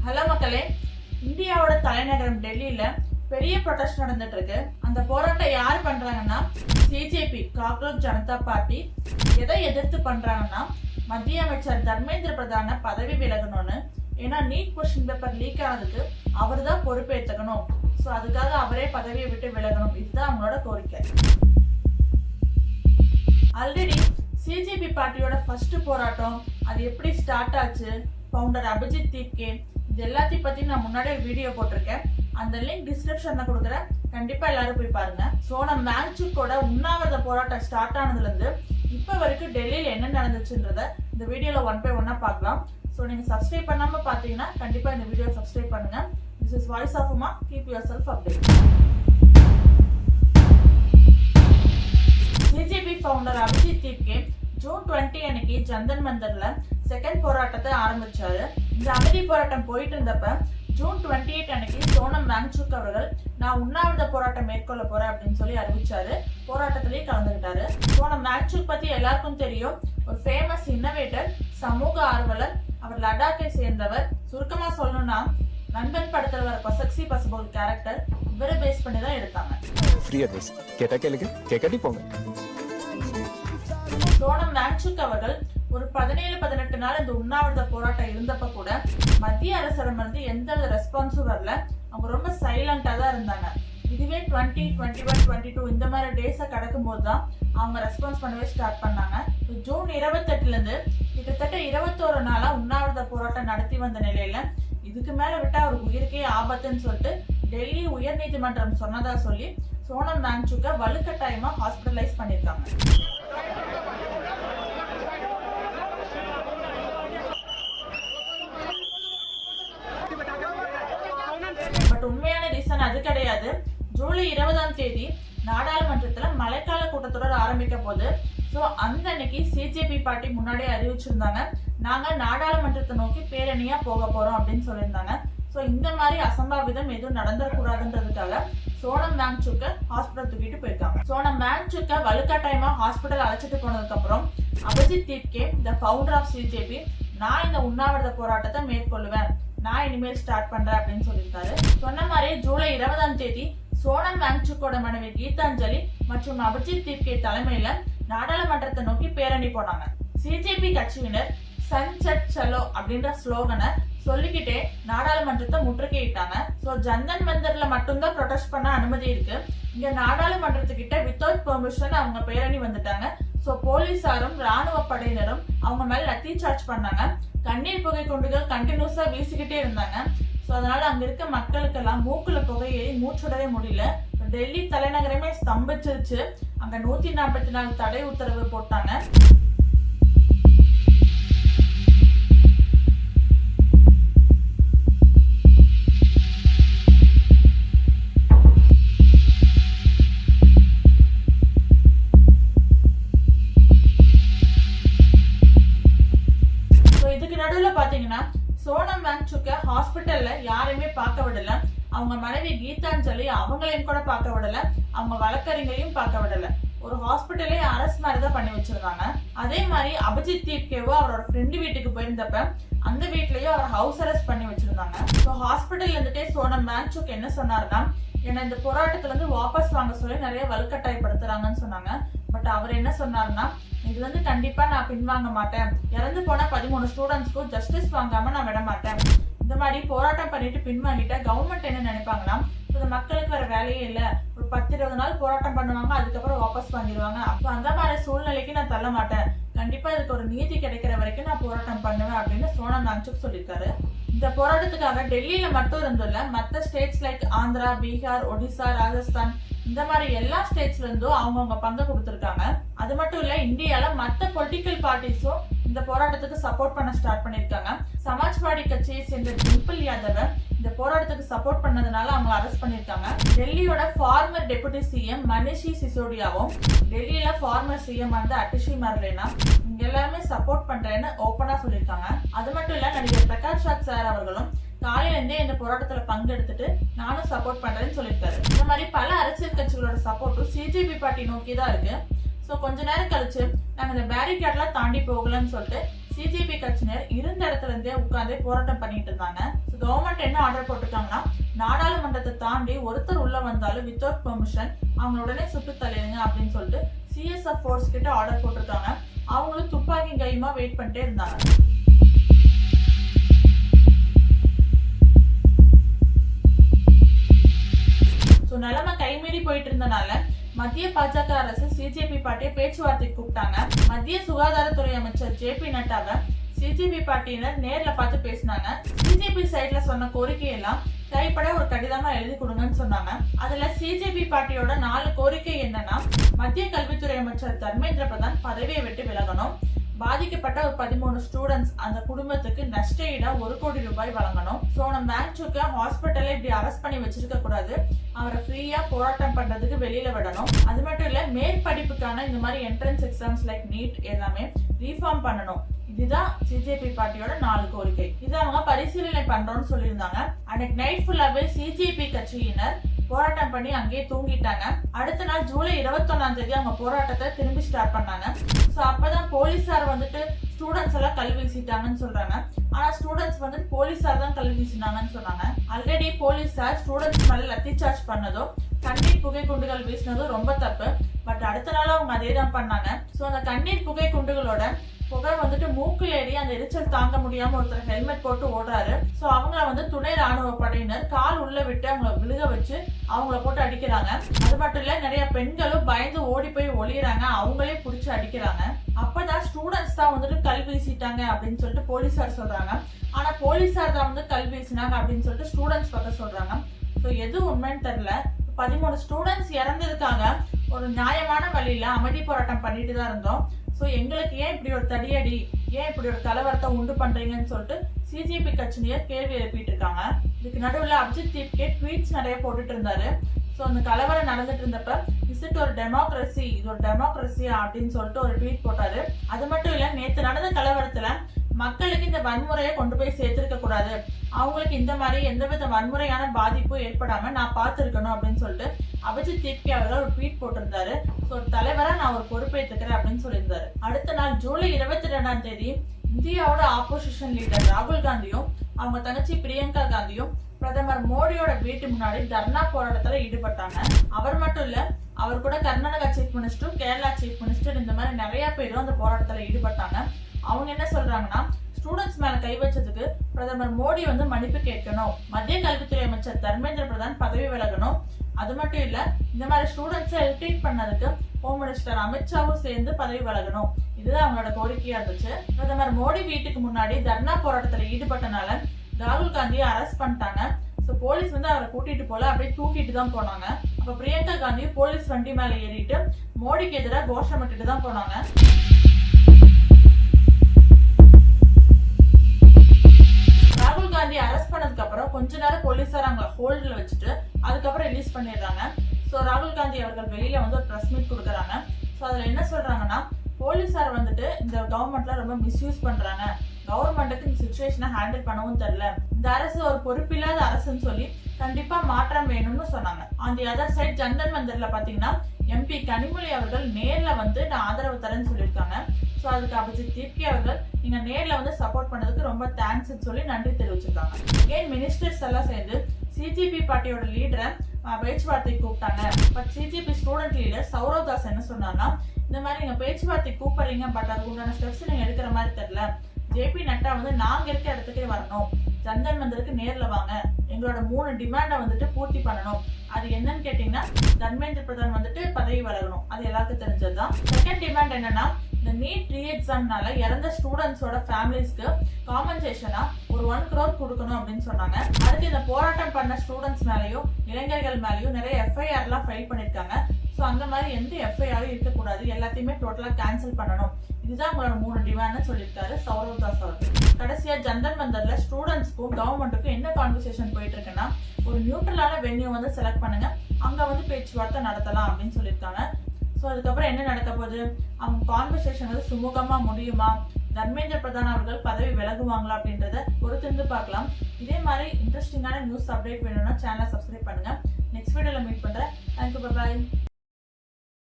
Hello மக்களே, இந்தியாவோட தலைநகரம் டெல்லியில பெரிய ப்ரொடெஸ்ட் நடந்துட்டு இருக்கு. அந்த போராட்டம் யார் பண்றாங்கன்னா சிஜேபி, காக்ரோச் ஜனதா பார்ட்டி. எதை எதிர்த்து பண்றாங்கன்னா மத்திய அமைச்சர் தர்மேந்திர பிரதான பதவி விலகணும்னு. ஏன்னா நீட் கொஸ்டின் பேப்பர் லீக் ஆனதுக்கு அவர் தான் பொறுப்பேற்றுக்கணும். ஸோ அதுக்காக அவரே பதவியை விட்டு விலகணும். இதுதான் அவங்களோட கோரிக்கை. ஆல்ரெடி சிஜேபி பார்ட்டியோட ஃபர்ஸ்ட் போராட்டம் அது எப்படி ஸ்டார்ட் ஆச்சு, ஃபவுண்டர் அபிஜித் தீப்கே, இது எல்லாத்தையும் பத்தி நான் முன்னாடியே வீடியோ போட்டிருக்கேன். அந்த லிங்க் டிஸ்கிரிப்ஷன்ல கொடுக்குறேன், கண்டிப்பா எல்லாரும் போய் பாருங்க. சோனம் வாங்சுக்கோட உண்ணாவிரத போராட்டம் ஸ்டார்ட் ஆனதுல இருந்து இப்ப வரைக்கும் டெல்லியில என்ன நடந்துச்சுன்றத இந்த வீடியோல 1 by 1 பார்க்கலாம். ஸோ நீங்க சப்ஸ்கிரைப் பண்ணாம பாத்தீங்கன்னா கண்டிப்பா இந்த வீடியோ சப்ஸ்கிரைப் பண்ணுங்க. This is voice of Uma. Keep yourself update. CJP founder Abhijit Dipke June 20 அன்னைக்கு ஜந்தன் மந்தர்ல செகண்ட் போராட்டத்தை ஆரம்பிச்சாரு. இந்த அமைதி போராட்டம் போயிட்டு இருந்தப்ப ஜூன் 28 அன்னைக்கு சோனம் வாங்சுக் அவர்கள் நான் உண்ணாவிரத போராட்டம் மேற்கொள்ள போறேன் அப்படின்னு சொல்லி அறிவிச்சாரு. போராட்டத்திலேயே கலந்துகிட்டாரு. சோனம் வாங்சுக் பத்தி எல்லாருக்கும் தெரியும். ஒரு ஃபேமஸ் இன்னோவேட்டர், சமூக ஆர்வலர். அவர் லடாக்கை சேர்ந்தவர். சுருக்கமா சொல்லணும்னா நண்பன் படத்துல வர பசக்சி பசபோல் கேரக்டர் இவரை பேஸ் பண்ணி தான் எடுத்தாங்க. சோனம் வாங்சுக் அவர்கள் ஒரு 17-18 நாள் இந்த உண்ணாவிரத போராட்டம் இருந்தப்ப கூட மத்திய அரசிடமிருந்து எந்த ரெஸ்பான்ஸும் வரல. அவங்க ரொம்ப சைலண்டா தான் இருந்தாங்க. இதுவே 20, 21, 22 இந்த மாதிரி டேஸை கடக்கும் போது தான் அவங்க ரெஸ்பான்ஸ் பண்ணவே ஸ்டார்ட் பண்ணாங்க. ஜூன் 28 இருந்து கிட்டத்தட்ட 21 நாளா உண்ணாவிரத போராட்டம் நடத்தி வந்த நிலையில இதுக்கு மேல விட்டா அவருக்கு உயிருக்கே ஆபத்துன்னு சொல்லிட்டு டெல்லி உயர் நீதிமன்றம் சொன்னதா சொல்லி சோனம் வாங்சுக்கை வலுக்கட்டாயமா ஹாஸ்பிட்டலைஸ் பண்ணிருக்காங்க. பட் உண்மையான ரீசன் அது கிடையாது. ஜூலை 20ஆம் தேதி நாடாளுமன்றத்துல மழைக்கால கூட்டத்தொடர் ஆரம்பிக்க போது. ஸோ அந்த அன்னைக்கு சிஜேபி பார்ட்டி முன்னாடியே அறிவிச்சிருந்தாங்க, நாங்க நாடாளுமன்றத்தை நோக்கி பேரணியா போக போறோம் அப்படின்னு சொல்லியிருந்தாங்க. ஸோ இந்த மாதிரி அசம்பாவிதம் எதுவும் நடந்துடக்கூடாதுன்றதுக்காக சோனம் வாங்சுக்கை ஹாஸ்பிட்டல் தூக்கிட்டு போயிருக்காங்க. சோனம் வாங்சுக்கை வலுக்கட்டாயமா ஹாஸ்பிட்டல் அழைச்சிட்டு போனதுக்கு அப்புறம் Abhijit Dipke, the founder of CJP, நான் இந்த உண்ணாவிரத போராட்டத்தை மேற்கொள்ளுவேன், நான் இனிமேல் ஸ்டார்ட் பண்றேன் அப்படின்னு சொல்லியிருக்காரு. சொன்ன மாதிரி ஜூலை 20ஆம் தேதி சோனம் வாங்சுக்கோட மனைவி கீதாஞ்சலி மற்றும் அபிஜித் தீப்கே தலைமையில நாடாளுமன்றத்தை நோக்கி பேரணி போனாங்க. சிஜேபி கட்சியினர் சன்செட் சலோ அப்படின்ற ஸ்லோகனை சொல்லிக்கிட்டே நாடாளுமன்றத்தை முற்றுகையிட்டாங்க. ஸோ ஜந்தன் மந்தர்ல மட்டும்தான் ப்ரொடெஸ்ட் பண்ண அனுமதி இருக்கு. இங்க நாடாளுமன்றத்துக்கிட்ட வித்தவுட் பெர்மிஷன் அவங்க பேரணி வந்துட்டாங்க. ஸோ போலீசாரும் ராணுவ படையினரும் அவங்க மேல லத்தி சார்ஜ் பண்ணாங்க. கண்ணீர் புகை குண்டுகள் கண்டினியூஸா வீசிக்கிட்டே இருந்தாங்க. ஸோ அதனால அங்க இருக்க மக்களுக்கெல்லாம் மூக்குல புகை ஏறி மூச்சுடவே முடியல. டெல்லி தலைநகரமே ஸ்தம்பிச்சிருச்சு. அங்க 144 தடை உத்தரவு போட்டாங்க. நடுவுல பாத்தீங்கன்னா சோனம் வாங்சுக்கை ஹாஸ்பிட்டல்ல யாரையுமே பார்க்க விடல. அவங்க மனைவி கீதாஞ்சலி அவங்களையும் கூட பார்க்க விடல. அவங்க வழக்கறிஞரையும் பார்க்க விடல. ஒரு ஹாஸ்பிட்டலே அரசு மாதிரிதான் பண்ணி வச்சிருந்தாங்க. அதே மாதிரி அபிஜித் தீப்கேவோ அவரோட ஃப்ரெண்டு வீட்டுக்கு போயிருந்தப்ப அந்த வீட்லயும் அவர் ஹவுஸ் அரெஸ்ட் பண்ணி வச்சிருந்தாங்க. ஸோ ஹாஸ்பிட்டல் இருந்துட்டே சோனம் வாங்சுக் என்ன சொன்னாருன்னா, என்ன இந்த போராட்டத்துல இருந்து வாபஸ் வாங்க சொல்லி நிறைய வலுக்கட்டாயப்படுத்துறாங்கன்னு சொன்னாங்க. பட் அவர் என்ன சொன்னாருன்னா, இது வந்து கண்டிப்பா நான் பின்வாங்க மாட்டேன். இறந்து போன 13 ஸ்டூடெண்ட்ஸ்க்கும் ஜஸ்டிஸ் வாங்காம நான் விட மாட்டேன். இந்த மாதிரி போராட்டம் பண்ணிட்டு பின்வாங்கிட்டா கவர்மெண்ட் என்ன நினைப்பாங்கன்னா, இந்த மக்களுக்கு வேற வேலையே இல்ல, ஒரு 10-20 நாள் போராட்டம் பண்ணுவாங்க, அதுக்கப்புறம் வாபஸ் வாங்கிடுவாங்க. அப்ப அந்த மாதிரி சூழ்நிலைக்கு நான் தள்ள மாட்டேன். கண்டிப்பா இதுக்கு ஒரு நீதி கிடைக்கிற வரைக்கும் நான் போராட்டம் பண்ணுவேன் அப்படின்னு சோனம் வாங்சுக் சொல்லியிருக்காரு. இந்த போராட்டத்துக்காக டெல்லியில மட்டும் இருந்துள்ள மற்ற ஸ்டேட்ஸ் லைக் ஆந்திரா, பீகார், ஒடிசா, ராஜஸ்தான் இந்த மாதிரி எல்லா ஸ்டேட்ஸ்ல இருந்தும் அவங்கவுங்க பங்கு கொடுத்திருக்காங்க. அது மட்டும் இல்ல, இந்தியால மற்ற பொலிட்டிக்கல் பார்ட்டிஸும் இந்த போராட்டத்துக்கு சப்போர்ட் பண்ண ஸ்டார்ட் பண்ணிருக்காங்க. சமாஜ்வாடி கட்சியை சேர்ந்த டிம்பிள் யாதவ இந்த போராட்டத்துக்கு சப்போர்ட் பண்ணதுனால அவங்க அரெஸ்ட் பண்ணிருக்காங்க. டெல்லியோட ஃபார்மர் டெபுட்டி சிஎம் மனிஷி சிசோடியாவும் டெல்லியில ஃபார்மர் சிஎம் வந்து அட்டிஷி மர்லேனா இங்க எல்லாருமே சப்போர்ட் பண்றேன்னு ஓப்பனா சொல்லியிருக்காங்க. அது மட்டும் இல்ல, நடிகர் பிரகாஷ் ராஜ் சார் அவர்களும் காலையில இருந்தே இந்த போராட்டத்துல பங்கெடுத்துட்டு நானும் சப்போர்ட் பண்றேன்னு சொல்லியிருக்காரு. இந்த மாதிரி பல அரசியல் கட்சிகளோட சப்போர்ட்டும் சிஜேபி பார்ட்டி நோக்கி தான் இருக்கு. ஸோ கொஞ்ச நேரம் கழிச்சு நாங்க இந்த பேரிகேட்லாம் தாண்டி போகலன்னு சொல்லிட்டு சிஜேபி கட்சியினர் இருந்த இடத்துல இருந்தே உட்கார்ந்து போராட்டம் பண்ணிட்டு இருந்தாங்க. கவர்மெண்ட் என்ன ஆர்டர் போட்டிருக்காங்கன்னா, நாடாளுமன்றத்தை தாண்டி ஒருத்தர் உள்ள வந்தாலும் வித்தவுட் பெர்மிஷன் அவங்கள உடனே சுட்டு தள்ளிடுங்க அப்படின்னு சொல்லிட்டு சிஎஸ்எஃப் ஃபோர்ஸ் கிட்ட ஆர்டர் போட்டிருக்காங்க. அவங்களும் துப்பாக்கி கையுமா வெயிட் பண்ணிட்டே இருந்தாங்க. நிலைமை கைமீறி போயிட்டு இருந்தனால மத்திய பாஜக அரசு சிஜேபி பார்ட்டியை பேச்சுவார்த்தைக்கு கூப்பிட்டாங்க. மத்திய சுகாதாரத்துறை அமைச்சர் ஜே.பி. நட்டாவை சிஜேபி பார்ட்டியினர் நேர்ல பார்த்து பேசினாங்க. சிஜேபி சைட்ல சொன்ன கோரிக்கையெல்லாம் கைப்பட ஒரு கடிதமா எழுதி கொடுங்கன்னு சொன்னாங்க. அதுல சிஜேபி பார்ட்டியோட 4 கோரிக்கை என்னன்னா, மத்திய கல்வித்துறை அமைச்சர் தர்மேந்திர பிரதான் பதவியை விட்டு விலகணும், பாதிக்கப்பட்ட ஒரு 13 ஸ்டூடெண்ட்ஸ் அந்த குடும்பத்துக்கு நஷ்ட ஈடா 1 கோடி ரூபாய் வழங்கணும். சோனம் வாங்சுக்கை ஹாஸ்பிட்டல்ல இப்படி அரெஸ்ட் பண்ணி வச்சிருக்க கூடாது, அவரை ஃப்ரீயா போராட்டம் பண்றதுக்கு வெளியில விடணும். அது மட்டும் இல்ல, மேற்படிப்புக்கான இந்த மாதிரி என்ட்ரன்ஸ் எக்ஸாம்ஸ் லைக் நீட் எல்லாமே ரீஃபார்ம் பண்ணணும். இதுதான் சிஜேபி பார்ட்டியோட 4 கோரிக்கை. இது அவங்க பரிசீலனை பண்றோம்னு சொல்லியிருந்தாங்க. அன்னைக்கு நைட் ஃபுல்லாவே சிஜேபி கட்சியினர் போராட்டம் பண்ணி அங்கேயே தூங்கிட்டாங்க. அடுத்த நாள் ஜூலை 21ஆம் தேதி அவங்க போராட்டத்தை திரும்பி ஸ்டார்ட் பண்ணாங்க. ஸோ அப்பதான் போலீஸார் வந்துட்டு ஸ்டூடெண்ட்ஸ் எல்லாம் கல் வீசிட்டாங்கன்னு சொல்றாங்க. ஆனா ஸ்டூடெண்ட்ஸ் வந்துட்டு போலீஸார் தான் கல் வீசினாங்கன்னு சொன்னாங்க. ஆல்ரெடி போலீஸார் ஸ்டூடெண்ட்ஸ் மேல லத்தி சார்ஜ் பண்ணதும் கண்ணீர் புகை குண்டுகள் வீசினதும் ரொம்ப தப்பு. பட் அடுத்த நாள் அவங்க அதே தான் பண்ணாங்க. ஸோ அந்த கண்ணீர் புகை குண்டுகளோட புகை வந்துட்டு மூக்கில் ஏறி அந்த எரிச்சல் தாங்க முடியாம ஒருத்தர் ஹெல்மெட் போட்டு ஓடுறாரு. சோ அவங்கள வந்து துணை ராணுவ படையினர் கால் உள்ள விட்டு அவங்கள விழுக வச்சு அவங்கள போட்டு அடிக்கிறாங்க. அது மட்டும் இல்ல, நிறைய பெண்களும் பயந்து ஓடி போய் ஒளியறாங்க, அவங்களே புடிச்சு அடிக்கிறாங்க. அப்பதான் ஸ்டூடெண்ட்ஸ் தான் வந்துட்டு கல் வீசிட்டாங்க அப்படின்னு சொல்லிட்டு போலீஸார் சொல்றாங்க. ஆனா போலீஸார் தான் வந்து கல் வீசினாங்க அப்படின்னு சொல்லிட்டு ஸ்டூடெண்ட்ஸ் பக்கம் சொல்றாங்க. ஸோ எது உண்மைன்னு தெரியல. 13 ஸ்டூடெண்ட்ஸ் இறந்ததுக்காக ஒரு நியாயமான வழியில அமைதி போராட்டம் பண்ணிட்டு தான் இருந்தோம். ஸோ எங்களுக்கு ஏன் இப்படி ஒரு தடியடி, ஏன் இப்படி ஒரு கலவரத்தை உண்டு பண்றீங்கன்னு சொல்லிட்டு சிஜேபி கட்சியினர் கேள்வி எழுப்பிட்டு இருக்காங்க. இதுக்கு நடுவில் அபிஜித் தீப்கே ட்வீட்ஸ் நிறைய போட்டுட்டு இருந்தாரு. ஸோ அந்த கலவரம் நடந்துட்டு இருந்தப்ப இஸ் ஒரு டெமோக்ரஸி, இது ஒரு டெமோக்ரஸியா அப்படின்னு சொல்லிட்டு ஒரு ட்வீட் போட்டாரு. அது மட்டும் இல்ல, நேற்று நடந்த கலவரத்துல மக்களுக்கு இந்த வன்முறையை கொண்டு போய் சேர்த்திருக்க கூடாது, அவங்களுக்கு இந்த மாதிரி எந்தவித வன்முறையான பாதிப்பும் ஏற்படாம நான் பார்த்துருக்கணும் அப்படின்னு சொல்லிட்டு அபிஜித் தீப்கே அவர்கள் ஒரு ட்வீட் போட்டிருந்தாரு. ஸோ ஒரு தலைவரா நான் ஒரு பொறுப்பேற்றுக்கிறேன் அப்படின்னு சொல்லியிருந்தாரு. அடுத்த நாள் ஜூலை 22ஆம் தேதி இந்தியாவோட ஆப்போசிஷன் லீடர் ராகுல் காந்தியும் அவங்க தங்கச்சி பிரியங்கா காந்தியும் பிரதமர் மோடியோட வீட்டு முன்னாடி தர்ணா போராட்டத்துல ஈடுபட்டாங்க. அவர் மட்டும் இல்ல, அவர் கூட Karnataka chief minister, Kerala chief minister, இந்த மாதிரி நிறைய பேரும் அந்த போராட்டத்துல ஈடுபட்டாங்க. அவங்க என்ன சொல்றாங்கன்னா, ஸ்டூடெண்ட்ஸ் மேல கை வச்சதுக்கு பிரதமர் மோடி வந்து மன்னிப்பு கேட்கணும், மத்திய கல்வித்துறை அமைச்சர் தர்மேந்திர பிரதான் பதவி விலகணும். அது மட்டும் இல்ல, இந்த மாதிரி ஸ்டூடெண்ட்ஸை ரிட்ரீட் பண்ணதுக்கு ஹோம் மினிஸ்டர் அமித்ஷாவும் சேர்ந்து பதவி விலகணும். இதுதான் அவங்களோட கோரிக்கையா இருந்துச்சு. பிரதமர் மோடி வீட்டுக்கு முன்னாடி தர்ணா போராட்டத்துல ஈடுபட்டனால ராகுல் காந்தியை அரெஸ்ட் பண்ணிட்டாங்க. ஸோ போலீஸ் வந்து அவரை கூட்டிட்டு போல, அப்படியே தூக்கிட்டு தான் போனாங்க. அப்ப பிரியங்கா காந்தி போலீஸ் வண்டி மேல ஏறிட்டு மோடிக்கு எதிராக கோஷமிட்டுட்டு தான் போனாங்க. ராகுல் காந்தி அரெஸ்ட் பண்ணதுக்கு அப்புறம் கொஞ்ச நேரம் போலீஸார் அவங்களை ஹோல்ட்ல வச்சுட்டு அதுக்கப்புறம் ரிலீஸ் பண்ணிடுறாங்க. ஸோ ராகுல் காந்தி அவர்கள் வெளியில வந்து ஒரு ப்ரெஸ் மீட் கொடுக்குறாங்க. ஸோ அதுல என்ன சொல்றாங்கன்னா, போலீஸார் வந்துட்டு இந்த கவர்மெண்ட்ல ரொம்ப மிஸ்யூஸ் பண்றாங்க, கவர்மெண்ட்டுக்கு இந்த சிச்சுவேஷனை ஹேண்டில் பண்ணவும் தெரியல, இந்த அரசு ஒரு பொறுப்பில்லாத அரசுன்னு சொல்லி கண்டிப்பா மாற்றம் வேணும்னு சொன்னாங்க. On the other side Jantar மந்திர்ல பாத்தீங்கன்னா எம்பி கனிமொழி அவர்கள் நேர்ல வந்து நான் ஆதரவு தரேன்னு சொல்லியிருக்காங்க. ஸோ அதுக்கு அபிஜித் தீப்கே அவர்கள் நீங்க நேர்ல வந்து சப்போர்ட் பண்ணதுக்கு ரொம்ப தேங்க்ஸ் சொல்லி நன்றி தெரிவிச்சிருக்காங்க. ஏன் மினிஸ்டர்ஸ் எல்லாம் சேர்ந்து சிஜேபி பார்ட்டியோட லீடரை பேச்சுவார்த்தைக்கு கூப்பிட்டாங்க. But CJP student leader Saurav Das என்ன சொன்னாங்கன்னா, இந்த மாதிரி நீங்க பேச்சுவார்த்தைக்கு கூப்பிடுறீங்க, பட் அதுக்கு உண்டான ஸ்டெப்ஸ் நீங்க எடுக்கிற மாதிரி தெரியல. ஜே.பி. நட்டா வந்து நாங்க இருக்க இடத்துக்கே வரணும், ஜந்தர் மந்திருக்கு நேர்ல வாங்க, எங்களோட 3 டிமாண்டை வந்துட்டு பூர்த்தி பண்ணணும். அது என்னன்னு கேட்டீங்கன்னா, தர்மேந்திர பிரதான் வந்துட்டு பதவி விலகணும், அது எல்லாருக்கும் தெரிஞ்சதுதான். செகண்ட் டிமாண்ட் என்னன்னா, இந்த நீட் ரீ எக்ஸாம்னால இறந்த ஸ்டூடெண்ட்ஸோட ஃபேமிலிஸ்க்கு காம்பன்சேஷனா ஒரு 1 crore கொடுக்கணும் அப்படின்னு சொன்னாங்க. அடுத்து இந்த போராட்டம் பண்ண ஸ்டூடெண்ட்ஸ் மேலேயும் இளைஞர்கள் மேலேயும் நிறைய எஃப்ஐஆர்லாம் ஃபைல் பண்ணிருக்காங்க. ஸோ அந்த மாதிரி எந்த எஃப்ஐஆரும் இருக்கக்கூடாது, எல்லாத்தையுமே டோட்டலா கேன்சல் பண்ணணும். இதுதான் உங்களோட 3 டிமாண்ட்னு சொல்லியிருக்காரு சௌரவ் தாஸ் அவர்கள். கடைசியா ஜந்தர் மந்தர்ல ஸ்டூடெண்ட்ஸ்க்கும் கவர்மெண்ட்டுக்கும் என்ன கான்வர்சேஷன் போயிட்டு இருக்குன்னா, ஒரு நியூட்ரலான வென்யூ வந்து செலக்ட் பண்ணுங்க, அங்க வந்து பேச்சுவார்த்தை நடத்தலாம் அப்படின்னு சொல்லியிருக்காங்க. ஸோ அதுக்கப்புறம் என்ன நடக்க போகுது, அவங்க கான்வர்சேஷன் வந்து சுமூகமா முடியுமா, தர்மேந்திர பிரதான் அவர்கள் பதவி விலகுவாங்களா அப்படின்றத பொறுத்திருந்து பார்க்கலாம். இதே மாதிரி இன்ட்ரெஸ்டிங்கான நியூஸ் அப்டேட் வேணும்னா சேனலை சப்ஸ்கிரைப் பண்ணுங்க. நெக்ஸ்ட் வீடியோல மீட் பண்றேன். Thank you, bye bye.